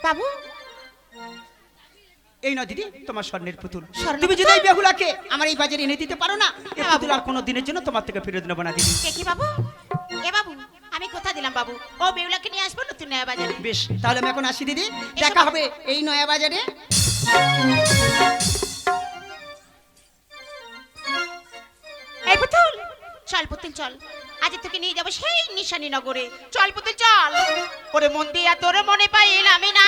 বাবু এই না দিদি তোমার স্বর্ণের পুতুল। তুমি যদি এই বেহুলাকে আমার এই বাজারে এনে দিতে পারো না, এই পুতুল আর কোনো দিনের জন্য তোমার থেকে ফেরত নেবো না দিদি। কি বাবু? এ বাবু আমি কথা দিলাম বাবু, ও বেহুলাকে নিয়ে আসবো নতুন নয়া বাজারে। বেশ, তাহলে আমি এখন আসি দিদি, দেখা হবে এই নয়া বাজারে। এই পুতুল চল, পুতুল চল, আজ তোকে নিয়ে যাবো সেই নিশানী নগরে। চল পুতুল চল। ওরে মন দিয়া তোর মনে পাইলাম না,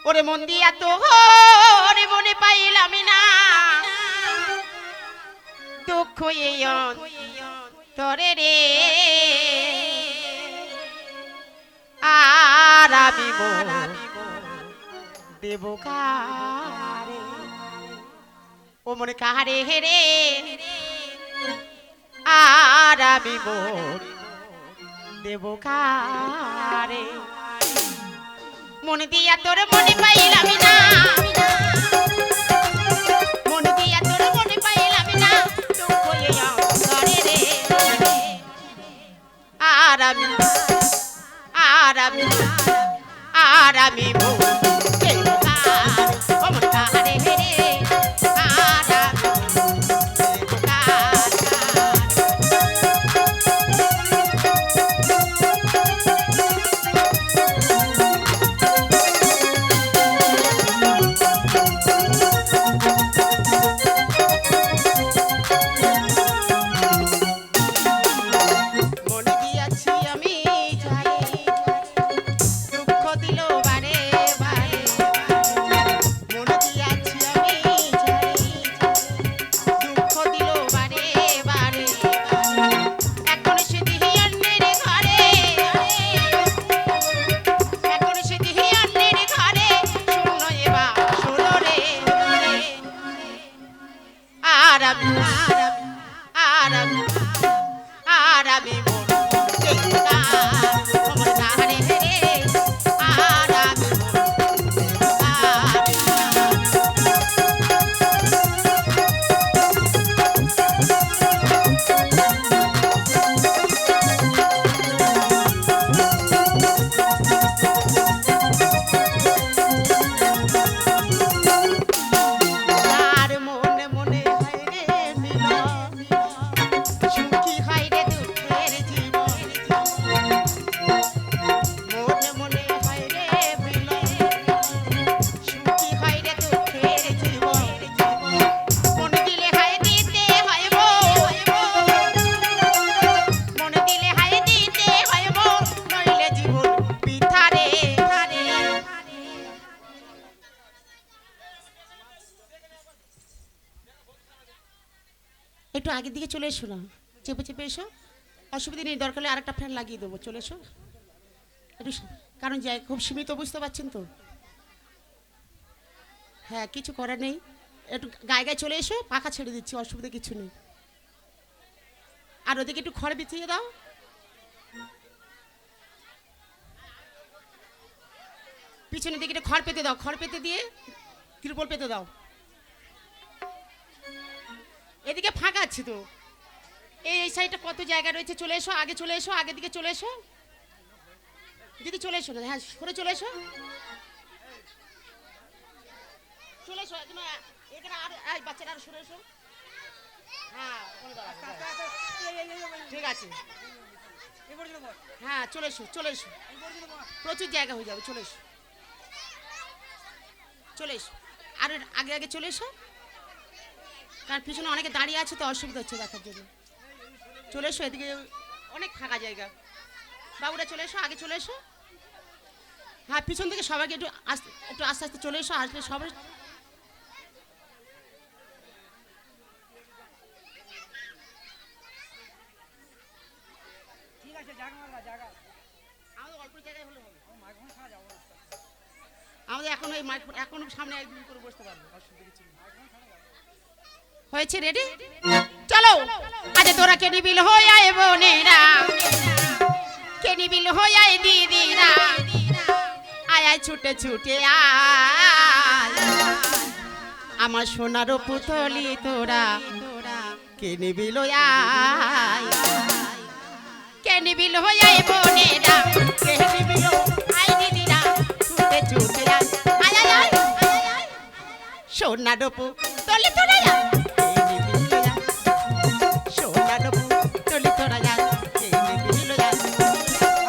ওরে মন দিয়া তোর মনে পাইলাম না, দুঃখ তোরে রে আর আমি দেব কারে, ও মনে কাহারে হেরে আর আমি দেব কারে, মনে দিয়া তোর মনে পাইলাম না, মনে দিয়া তোর মনে পাইলাম না, দুঃখ করে রে আর আমি আর আমি আর আমি একটু আগের দিকে চলে এসো না, চেপে চেপে এসো, অসুবিধা নেই, দরকার হলে আরেকটা ফ্যান লাগিয়ে দেবো, চলে এসো একটু, কারণ যাই খুব সীমিত, বুঝতে পারছেন তো। হ্যাঁ কিছু করার নেই, একটু গায়ে গায়ে চলে এসো, পাখা ছেড়ে দিচ্ছি, অসুবিধা কিছু নেই। আর ওদিকে একটু খড় বিছিয়ে দাও, পিছনের দিকে একটু খড় পেতে দাও, খড় পেতে দিয়ে ত্রিপল পেতে দাও। এদিকে ফাঁকা আছে তো, এই সাইডটা কত জায়গা রয়েছে, চলে এসো, আগে চলে এসো, আগের দিকে চলে এসো দিদি, চলে এসো না, হ্যাঁ সরে চলে এসো, চলে এসো একদম, এখানে আর বাচ্চারা আর সরে এসো, হ্যাঁ ঠিক আছে, হ্যাঁ চলে এসো, চলে এসো, প্রচুর জায়গা হয়ে যাবে, চলে এসো, চলে এসো, আর আগে আগে চলে এসো, কারণ পিছনে অনেকে দাঁড়িয়ে আছে তো অসুবিধা হচ্ছে দেখার জন্য, চলে এসো, এদিকে অনেক ফাঁকা জায়গা, বাবুরা চলে এসো, আগে চলে এসো, হ্যাঁ পিছন থেকে সবাইকে একটু আস্তে আস্তে চলে এসো, আসলে সবাই আমাদের এখন ওই এখন সামনে একদিন করে বসতে পারবো, অসুবিধা কিছু হয়েছে, রেডি চলো, আজ তোরা কে নিবিল হয়ে আয় বোনেরা, কে নিবিল হয়ে আয় দিদিরা, আয় আয় ছুটে ছুটে আয় আমার সোনার পুতলি তোরা, কে নিবিল আয়, কে নিবিল হয়ে বোনেরা কে নিবিল আই দিদিরা ছুটে ছুটে যায় আয় আয় আয় সোনা ডপু তলে তোরা যায় কে নিবিল যায় সোনা ডপু তলে তোরা যায় কে নিবিল যায়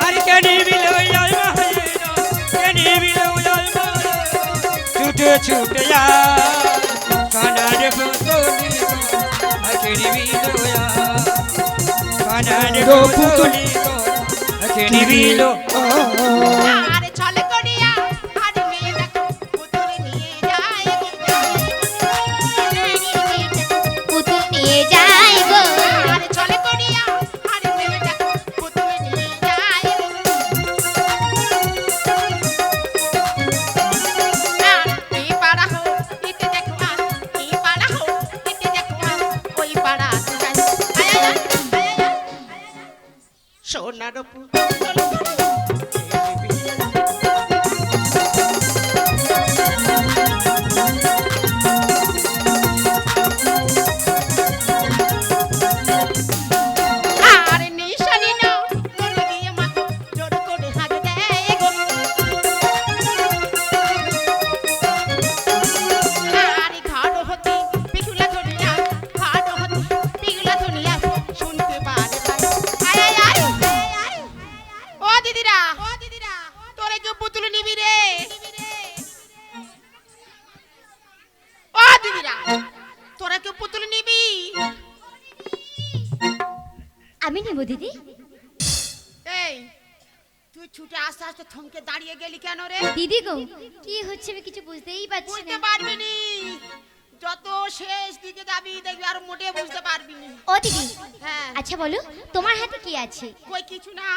আরে কেনি বিলে যায় মাহেরা কেনি বিলে যায় মাহেরা ছুটে ছুটে যায় কানারে পুতুলি কেনি বিলে যায় কানারে পুতুলি কেনি বিলে আরে চলে করিয়া আরে মেয়ে দেখো পুতুল নিয়ে যায় পুতুল নিয়ে যায় গো আরে চলে করিয়া আরে মেয়ে দেখো পুতুল নিয়ে যায় এই পাড়া হো ইতে দেখো এই পাড়া হো ইতে দেখো ওই পাড়া যায় আয় আয় আয় আয় সোনার পুতুল আরে নিশানি না মনে গিয়ে মাথা জোর করে হাত দেয় গো আরে ঘাড় হতে পিগুলা ধরিয়া ঘাড় হতে পিগুলা ধরিয়া শুনতে পারে আয় আয় আয় ও দিদিরা তোরে কেউ পুতুল নিবি রে ও দিদিরা তোরা কেউ পুতুল নিবি আমি নেব দিদি এই তুই ছুটে আস্তে আস্তে থমকে দাঁড়িয়ে গেলি কেন রে দিদি গো কি হচ্ছে আমি কিছু বুঝতেই পারছি বুঝতে না পারবি নি যত শেষ দিকে যাবি দেখবি আর মোটে বুঝতে পারবি নি ও দিদি হ্যাঁ আচ্ছা বলো তোমার হাতে কি আছে কই কিছু না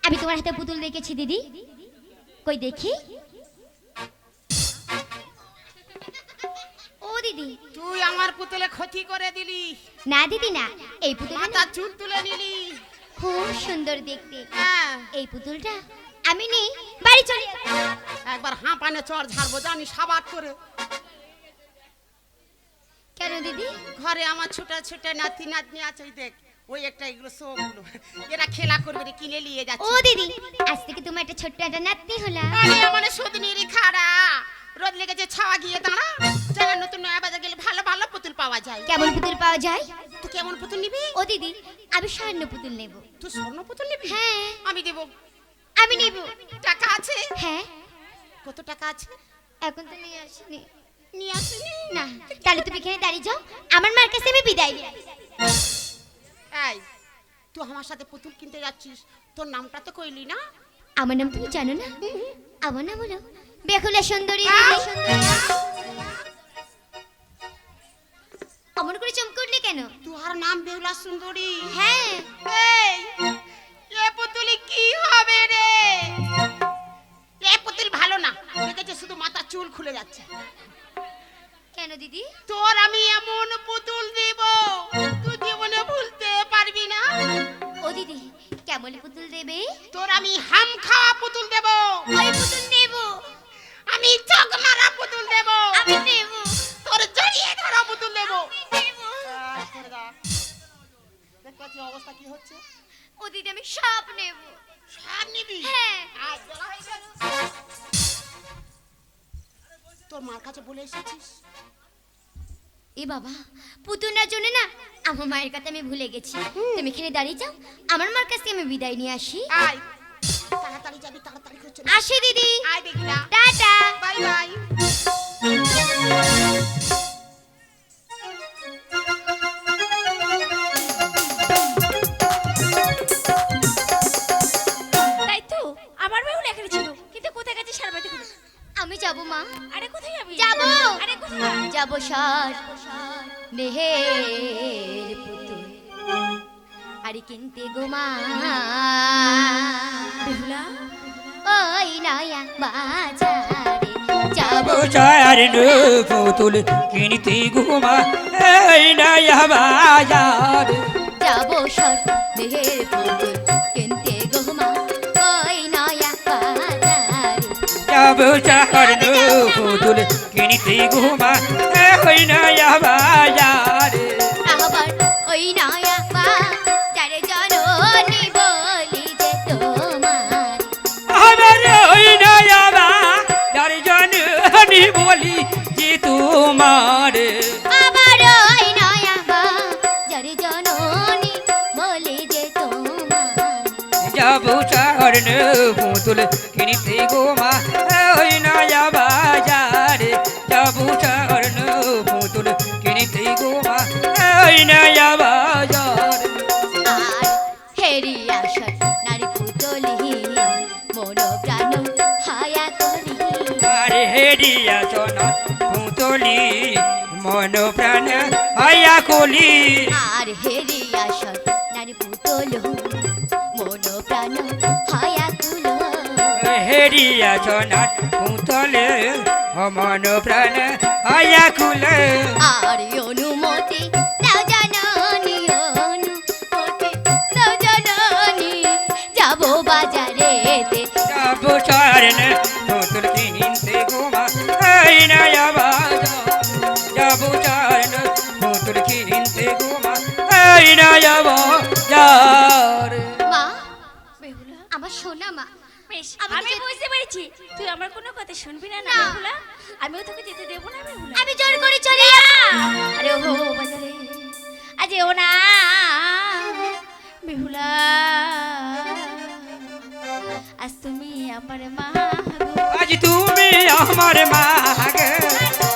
আমি তোমার হাতে পুতুল দেখেছি দিদি কই দেখি ও দিদি তুই আমার পুতুলে ক্ষতি করে দিলি না দিদি না এই পুতুলটা মাথা না চুল তুলে নিলি খুব সুন্দর দেখতে হ্যাঁ এই পুতুলটা আমি নেই বাড়ি চলে যাই। একবার হাঁপানে চড় ঝাড়বো জানি সাবাত করে কেন দিদি ঘরে আমার ছোট ছোট নাতি নাতনি আছে ওই দেখ ওই একটা এগুলো সবগুলো এরা খেলা করবে রে কিনে নিয়ে ও যাচ্ছে দিদি আজ থেকে তোমার একটা ছোট্ট একটা নাতনি হলা আরে আমার সুদিনেরই খাড়া রোদ লেগেছে ছাওয়া গিয়ে দাঁড়া জানা নতুন নয়া বাজার গেলে ভালো ভালো পুতুল পাওয়া যায় কেমন পুতুল পাওয়া যায় তুই কেমন পুতুল নিবি ও দিদি আমি স্বর্ণ পুতুল নেব তুই স্বর্ণ পুতুল নিবি হ্যাঁ আমি দেব আমি নেব টাকা আছে হ্যাঁ কত টাকা আছে এখন তো নিয়ে আসিনি নিয়ে আসিনি না তাহলে তুমি এখানে দাঁড়িয়ে যাও আমার মার কাছে আমি বিদায় নিই এই তুই আমার সাথে পুতুল কিনতে যাচ্ছিস তোর নামটা তো কইলি না আমার নাম তুমি জানো না আমার নাম হলো বেহুলা সুন্দরী অমন করে চমকে উঠলে কেন তোর নাম বেহুলা সুন্দরী হ্যাঁ এই এ পুতুলি কি হবে রে এ পুতুল ভালো না দেখেছে শুধু মাথা চুল খুলে যাচ্ছে কেন দিদি তোর আমি এমন পুতুল দেব তুই জীবনে ভুলতে পারবি না ও দিদি কেমন পুতুল দেবে তোর আমি হাম খাওয়া পুতুল দেব ওই পুতুল নেব আমি চোখ মারা পুতুল দেব আমি নেব তোর জড়িয়ে ধরা পুতুল দেব নেব দেখতে অবস্থা কি হচ্ছে ও দিদি আমি সব নেব সব নিবি হ্যাঁ আজ বলা হয়ে গেল। তোর মার কাছে বলে এসেছিস এ বাবা পুতুলটার জন্য না আমার মায়ের কথা আমি ভুলে গেছি তুমি এখানে দাঁড়িয়ে যাও আমার মার কাছ থেকে আমি বিদায় নিয়ে আসি আয় তাড়াতাড়ি যাবি তাড়াতাড়ি করছে আসি দিদি আয় বেগিনা টাটা বাই বাই তাই তো আমার বেহুলা এখানে ছিল কিন্তু কোথায় গেছে সারা বাড়িতে খুঁজে আমি যাব মা আরে কোথায় যাবি যাব আরে কোথায় যাব সর নেহের পুতুল আরে কিনতে গো মা বেহুলা ওই নয়া বাজারে যাব চার পুতুল কিনতে ঘুমা এই নয়া বাজার যাব সর নেহের পুতুল কিনতে গো মা ওই নয়া বাজারে যাব চার পুতুল কিনতে ঘুমা এই নয়া বাজার আবার ওই নয়া বাজারে জননী বলি বলি যে তোমার আবার ওই নয়া বাজার জননী বলে যে তোমার যাবো স্বর্ণ পুতুল কিনতে গো মা ওই নয়া বাজারে যাবো স্বর্ণ পুতুল কিনতে গো মা ওই নয়া বাজার আর হেরি আশার নারী পুতলি মন প্রাণ হায়া করি আরে হেরিয়া সোনা পুতুলি মন প্রাণ হায়া কলি আর হেরি আশার নারী পুতল মন প্রাণ হায়া তুলো হেরিয়া সোনা পুতলে মন প্রাণ হায়া কুলে আর অনুমতি দাও জাননী অনুমতি দাও জাননী যাবো বাজারেতে যাবো স্বর্ণ পুতুল কিনতে গো মা এই নয়া বাজার যাবো স্বর্ণ পুতুল কিনতে গো মা এই নয়া বাজার মা বেহুলা আমার সোনা মা বেশ আমি আমি তো বুঝতে পেরেছি তুই আমার কোনো কথা শুনবি না না না। বেহুলা আমিও তোকে যেতে দেবো না বেহুলা আমি জোর করে চলে আরে ও বাজারে আজ ও না বেহুলা আজ তুমি আমার মা গো। আজ তুমি আমার মা গে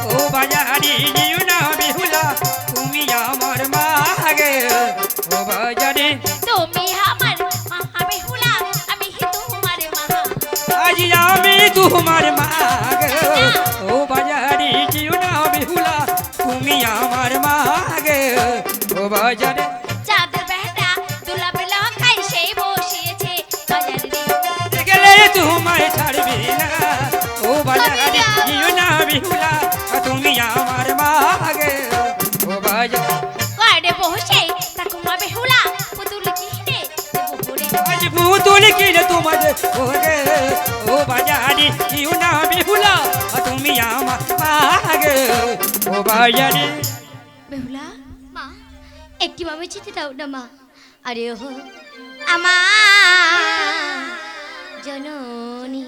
ও বাজারি নিও না বিহুলা তুমি আমার মা গে ও বাজারি তুমি আমার মা বেহুলা আমি তোমার মা আজ আমি তোমার মা গে ও বাজারি নিও না বিহুলা তুমি আমার মা গে ও বাজারে চাঁদের বেটা দুলা বেলা খাই সেই বসিয়েছে বাজারে গেলে তোমায় ছাড়বি না ও বাজারি নিও না বিহুলা তুমি আমার মা গে ও বাজারে গাড়ে বসে ঠাকুমা বেহুলা পুতুল কিনে বহরে আজ পুতুল কিনে তোমাদের ওরে ও বাজারি কিউ না বিহুলা তুমি আমার মাগে ও বাজারি বেহুলা মা একটি মামে যেতে দাও না মা আরে ও আমার জননী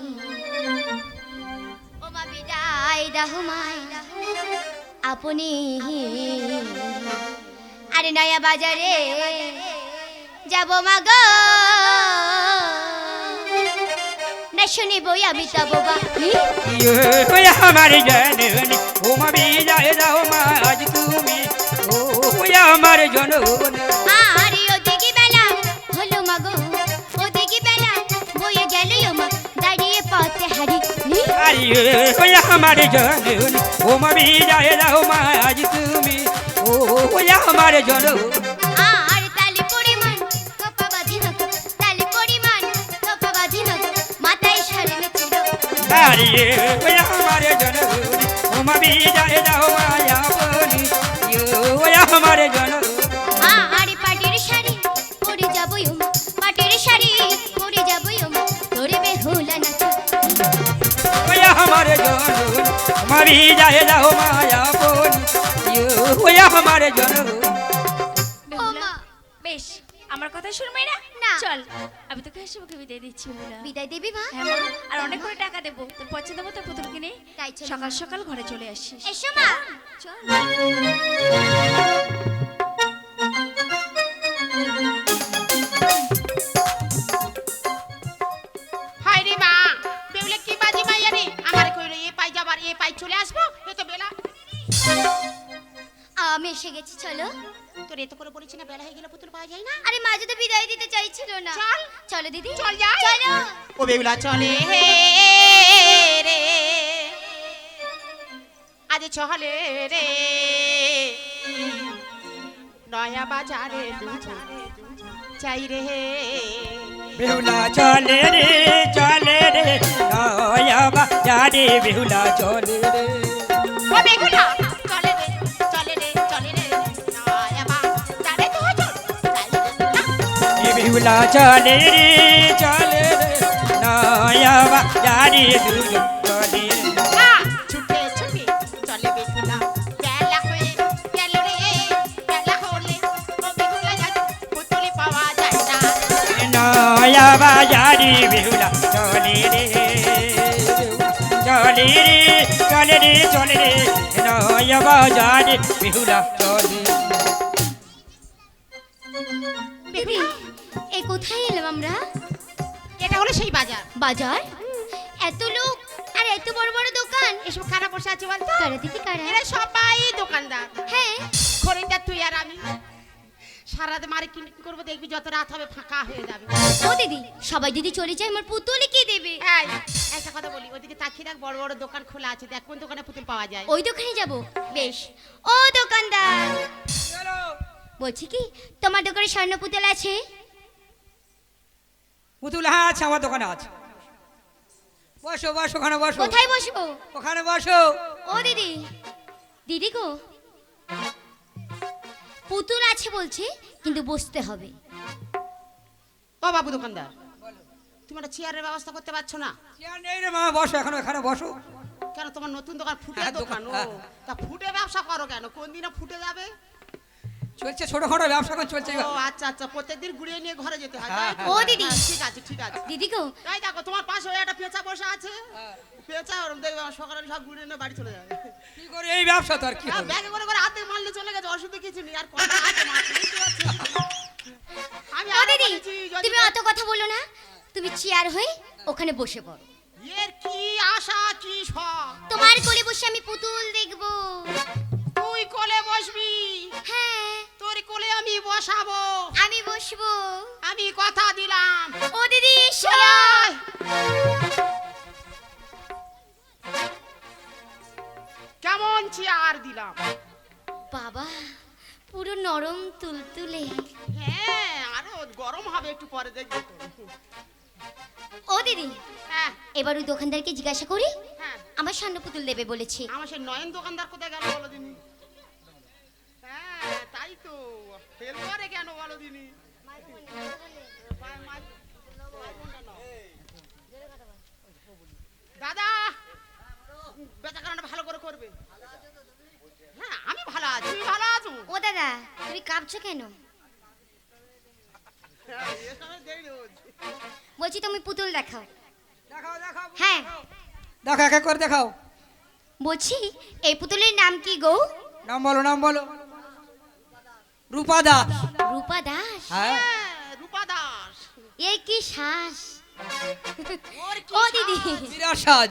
ও মা বিদায় দাও মাই আপনি আরে নয়া বাজারে যাব মা গো না শুনিবই আমি তব বাণী ওই আমার জননী ও মা বিদায় দাও মা আজ তুমি ওই আমার জননী আরে ওদিকে বেলা হলো মা গো ওদিকে বেলা বয়ে গেল মা দাঁড়িয়ে পথে হারি আরে ওই আমার জননী ও মা বিদায় দাও মা আজ তুমি ওই আমার জননী আর তালি পরিমাণ কপা বাঁধিল তালি পরিমাণ কপা বাঁধিল মাথায় সারে মেছিল আরে ওই আমার জননী ও মা বিদায় দাও মা আপনি ওই আমার জননী আর পাটির শাড়ি পরে যাবই মা পাটির শাড়ি পরে যাবই মা তোরে বেহুলা নাচ ওই আমার জননী মারি যায় দাও মায়া বোন ওই আমার জননী বেহুলা মা। বেশ আমার কথা শুনবি না না। চল আমি তোকে হাসি মুখে বিদায় দিচ্ছি বেহুলা বিদায় দেবি মা হ্যাঁ মা, আর অনেক করে টাকা দেবো তোর পছন্দ মতো পুতুল কিনে তাই চলো। সকাল সকাল ঘরে চলে আসিস এসো মা চল হায় রে মা বেউলে কি বাজি মাইয়া রে আমার কইলো এ পাই যাবার এ পাই চলে আসবো এ তো বেলা আমি এসে গেছি চলো তোর এত করে বলেছি না বেলা হয়ে গেলে পুতুল পাওয়া যায় না আরে মা যদি বিদায় দিতে চাইছিল না চল। চলো দিদি চল যাই। চলো ও বেউলা চলে হে রে আজ চলে রে নয়া বাজারে দুজন চাই রে বেহুলা চলে রে নয়া বাজারে বেহুলা চলে রে ও বেগুলা চলে রে চলে রে চলে রে নয়া বাজারে দুজন চাই রে এ বেহুলা চলে রে নয়া বাজারে দুজন চলে রে ছুটে ছুটে চলে বেগুলা বেলা হয়ে গেল রে বেলা হলে ও বেগুলা আজ পুতুলি পাওয়া যায় না নয়া বাজারে বেহুলা চলে রে চলে চলে রে চলে রে চলে রে নয়া বাজারে বেহুলা চলে। দিদি এ কোথায় এলাম আমরা? এটা হলো সেই বাজার। বাজার? এত লোক আর এত বড় বড় দোকান, এসব কারা বসে আছে বলতো? কারা দিদি কারা? এরা সবাই দোকানদার। হ্যাঁ খরিদ্দার তুই আর আমি। সারা রাত মার্কেটিং করবো, দেখবি যত রাত হবে ফাঁকা হয়ে যাবে। ও দিদি সবাই যদি চলে যায় আমার পুতুলে কে দেবে? এই, একটা কথা বলি, ওইদিকে তাকিয়ে দেখ, বড় বড় দোকান খোলা আছে, দেখ কোন দোকানে পুতুল পাওয়া যায়। ওই দোকানে যাব। বেশ। ও দোকানদার, বলছি কি তোমার দোকানে স্বর্ণ পুতুল আছে? পুতুল হ্যাঁ আছে, আমার দোকানে আছে। বসো বসো, ওখানে বসো। কোথায় বসবো? ওখানে বসো। ও দিদি, দিদি গো, পুতুল আছে বলছে কিন্তু বসতে হবে। ও বাবু দোকানদার, তুমি একটা চেয়ারের ব্যবস্থা করতে পারছো না? চেয়ার নেই রে মামা, বসো এখন, এখানে বসো। কেন, তোমার নতুন দোকান ফুটে হ্যাঁ, দোকান? ও হ্যাঁ। তা ফুটে ব্যবসা করো কেন? কোন দিনে ফুটে যাবে? চলছে ছোটখাটো ব্যবসা এখন চলছে। ও আচ্ছা আচ্ছা, প্রত্যেকদিন ঘুরিয়ে নিয়ে ঘরে যেতে হয়, হ্যাঁ, তাই তো? ও দিদি। হ্যাঁ, ঠিক আছে ঠিক আছে। দিদি গো, তাই দেখো, তোমার পাশে ওই একটা পেঁচা বসে আছে। পেঁচা ওরম দেখবে সকালে সব ঘুরিয়ে নিয়ে বাড়ি চলে যাবে। কি করে এই ব্যবসা তো আর কি হবে? ব্যাগে করে করে হাতে মারলে চলে গেছে, অসুবিধা কিছু নেই। আর কথা হাতে মারতে বুঝতে পারছো? আমি ও আরো দিদি বলেছি, যদি- তুমি অত কথা বলো না, তুমি চেয়ার হয়ে ওখানে বসে পড়ো। এর কি আশা কি শখ? তোমার কোলে বসে আমি পুতুল দেখবো। তুই কোলে বসবি, হ্যাঁ তোর কোলে আমি বসাবো। আমি বসবো। আমি কথা দিলাম। ও দিদি এসো। আয়। কেমন চেয়ার দিলাম? বাবা পুরো নরম তুলতুলে। হ্যাঁ, আরো গরম হবে একটু পরে, দেখবে তো। ও দিদি, হ্যাঁ এবার ওই দোকানদারকে জিজ্ঞাসা করি হ্যাঁ, আমার স্বর্ণ পুতুল দেবে বলেছে। আমার সেই নয়ন দোকানদার কোথায় গেল বলো দিনি? হ্যাঁ তাই তো, ফেল করে কেন বলো দিনি? দাদা, বেচা কেনাটা ভালো করে করবে। হ্যাঁ আমি ভালো আছি, তুমি ভালো আছো? ও দাদা তুমি কাঁপছো কেন? হ্যাঁ, এসবে দেরি হচ্ছে। বলছি তুমি পুতুল দেখাও। দেখাও দেখাও হ্যাঁ দেখো, এক এক করে দেখাও। বলছি এই পুতুলের নাম কি গো? নাম বলো, নাম বলো। রূপা দাস। রূপা দাস? হ্যাঁ হ্যাঁ, রূপা দাস। এ কি শ্বাস! ওর কি ও দিদি, সাজ? বিরাট সাজ।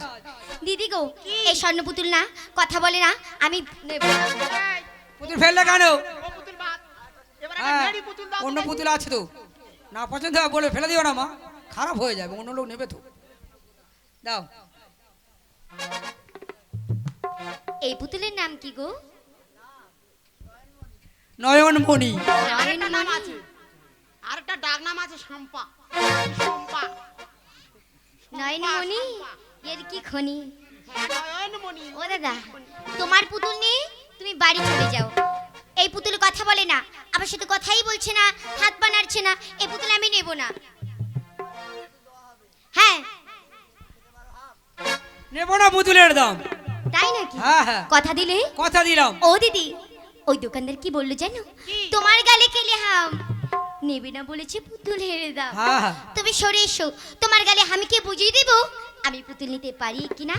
দিদি গো এই স্বর্ণ পুতুল না, কথা বলে না, আমি নেব না। এই, পুতুল ফেললে কেন? ও পুতুল বাদ। এবার একটা হ্যাঁ মেরি পুতুল দাও তো অন্য দেখি। পুতুল আছে তো, না পছন্দ হয় বলে ফেলে দিও না মা, খারাপ হয়ে যাবে, অন্য লোক নেবে তো। দাও। এই পুতুলের নাম কি গো? নয়নমণি। আরেকটা নাম আছে, আরেকটা ডাক নাম আছে শম্পা। শম্পা। নয়নমণি? শম্পা। এর কি খনি! হ্যাঁ, নয়নমণি। ও দাদা তোমার পুতুল নিয়ে তুমি বাড়ি চলে যাও। এই পুতুল কথা বলে না, আমার সাথে কথাই বলছে না, হাত পা নাড়ছে না, এই পুতুল আমি নেব না। হ্যাঁ নেবো না পুতুলের দাম। তাই নাকি? হ্যাঁ হ্যাঁ কথা দিলে? কথা দিলাম। ও দিদি, ওই দোকানদার কি বললো জানো? কি? তোমার গালে কেলে হাম নেবে না বলেছে, পুতুল হেরে দাও। হ্যাঁ হ্যাঁ তুমি সরে এসো, তোমার গালে হামিকে বুঝিয়ে দেব আমি পুতুল নিতে পারি কিনা।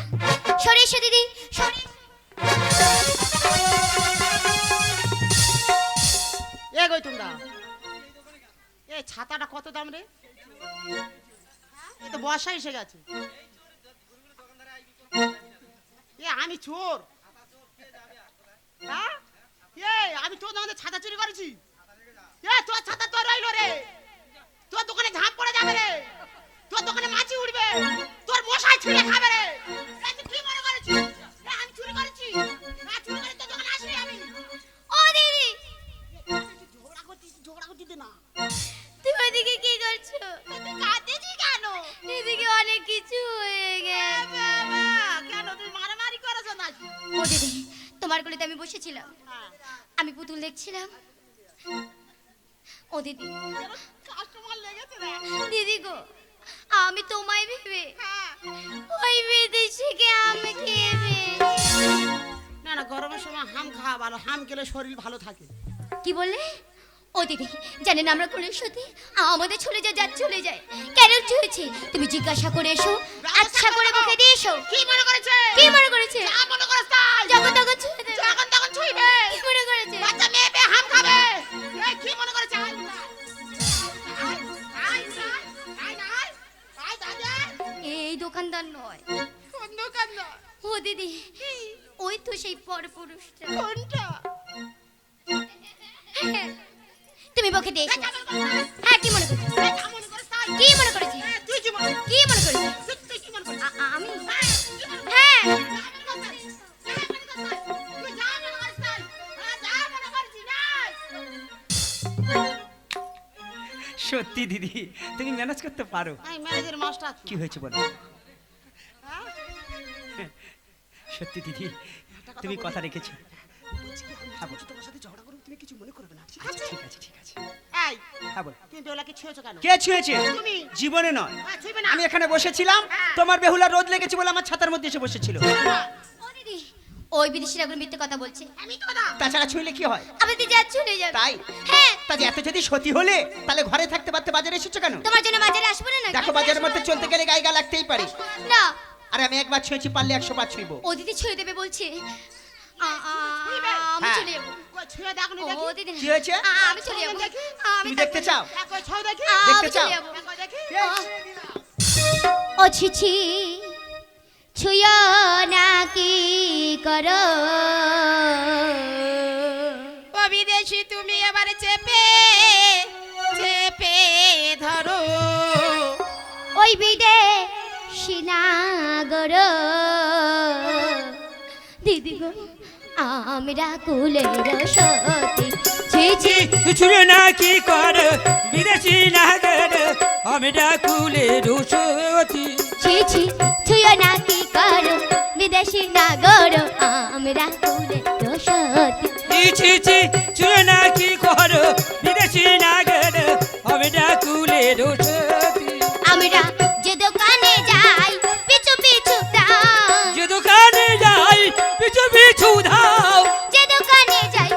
সরে এসো দিদি, সরে এসো। এ গই তোমরা, এ ছাতাটা কত দাম রে? এ তো বর্ষা এসে গেছে। এ আমি চোর? হ্যাঁ, এ আমি তোর দোকানে ছাতা চুরি করেছি? এ তোর ছাতা তোর রইলো রে, তোর দোকানে ঝাঁপ পড়ে যাবে রে, তোর দোকানে মাছি উঠবে, তোর মশাই ছিঁড়ে খাবে রে। এ তুই কি মনে করেছিস? এ আমি চুরি করেছি? হ্যাঁ, চুরি করে তোর দোকানে আসলি আমি। ও দিদি ঝগড়া করছিস না? তুমি ওইদিকে কি করছো? তুই কাঁদছিস কেন? এদিকে অনেক কিছু হয়ে গেছে। বাবা, কেন তুই মারামারি করেছো নাকি? ও দিদি তোমার কোলে তো আমি বসেছিলাম, হ্যাঁ, আমি পুতুল দেখছিলাম। ও দিদি, কাস্টমার লেগেছে রে। দিদি গো আমি তোমায় ভেবে হ্যাঁ। ওই বিদেশিকে আমি খেয়েবে। না না, গরমের সময় হাম খাওয়া ভালো, হাম খেলে শরীর ভালো থাকে। কি বললে? ও দিদি জানেন আমরা কোলের সাথে আমাদের চলে যায় চলে যায় কেন হয়েছে তুমি জিজ্ঞাসা করে এসো আচ্ছা করে বকে দিয়ে এসো কি মনে করেছে কি মনে করেছে যা মনে করেছ তাই যখন তখন ছুঁয়ে দেবে যখন তখন ছুঁইবে কি মনে করেছে বাচ্চা মেয়ে পেয়ে হাম খাবে এই কি মনে করেছে আয় আয় আয় আয় আয় দাদা এই দোকানদার নয় কোন দোকান না ও দিদি ওই তো সেই পরপুরুষটা কোনটা হ্যাঁ, তুমি বকে দিয়ে এসো হ্যাঁ কি মনে করছো যা মনে করেছ তাই কি মনে করেছে তুই কি মনে কি মনে করেছে তুই কি মনে করেছ আমি হ্যাঁ হ্যাঁ সত্যি দিদি তুমি ম্যানেজ করতে পারো। ম্যানেজার মাস্টার কি হয়েছে বলো? সত্যি দিদি তুমি কথা রেখেছো। হ্যাঁ, বলো। তোমার সাথে ঝগড়া করব তুমি কিছু মনে করবে না আচ্ছা ঠিক আছে ঠিক আছে। এই হ্যাঁ বল। তুমি বেহুলাকে ছুঁয়েছো কেন কে ছুঁয়েছে? তুমি। জীবনে নয়। ছুঁইবে না আমি এখানে বসেছিলাম, তোমার বেহুলা রোদ লেগেছে বলে আমার ছাতার মধ্যে এসে বসেছিল। ও দিদি ওই বিদেশিরা এখন মিথ্যে কথা বলছে আমি তো কথা তাছাড়া ছুঁইলে কি হয়? আমি তো যা চলে যাবে তাই? হ্যাঁ তা যে এত যদি সতী হলে তাহলে ঘরে থাকতে পারতে বাজারে এসেছো কেন? তোমার জন্য বাজারে আসবো না দেখো বাজারের মধ্যে চলতে গেলে গায়ে গা লাগতেই পারে। না আর আমি একবার ছুঁয়েছি, পারলে 100 বার ছুঁইবো। ও দিদি ছুঁয়ে দেবে বলছে আমি হ্যাঁ। চলে যাবো কই ছুঁয়ে দেখো নি ও দেখি দিদি কি হয়েছে? আমি চলে যাবো আমি তুমি দেখতে চাও? দেখো ছুঁয়ে দেখি দেখতে আমি চাও? চলে যাবো দেখো দেখি ও ছিছি ছুঁয় না কি করো ও বিদেশি তুমি এবারে চেপে চেপে ধরো ওই বিদেশি নাগর দিদি গো আমরা কুলের সতী ছি ছি ছুঁড়ে না কি কর বিদেশি নাগর আমি ডাকুলে রুসতি ছি ছি ছুঁয় না কি করো বিদেশি নাগর আমরা কুলের সতী ছি ছি ছুঁড়ে না কি কর বিদেশি নাগর আমি ডাকুলে রুসতি আমরা যে দোকানে যাই পিছু পিছু দাও যে দোকানে যাই পিছু পিছু ধাও যে দোকানে যাই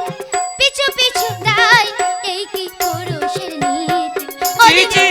পিছু পিছু দাই এই কি পুরুষের নীতি ও ছি দিদি ছি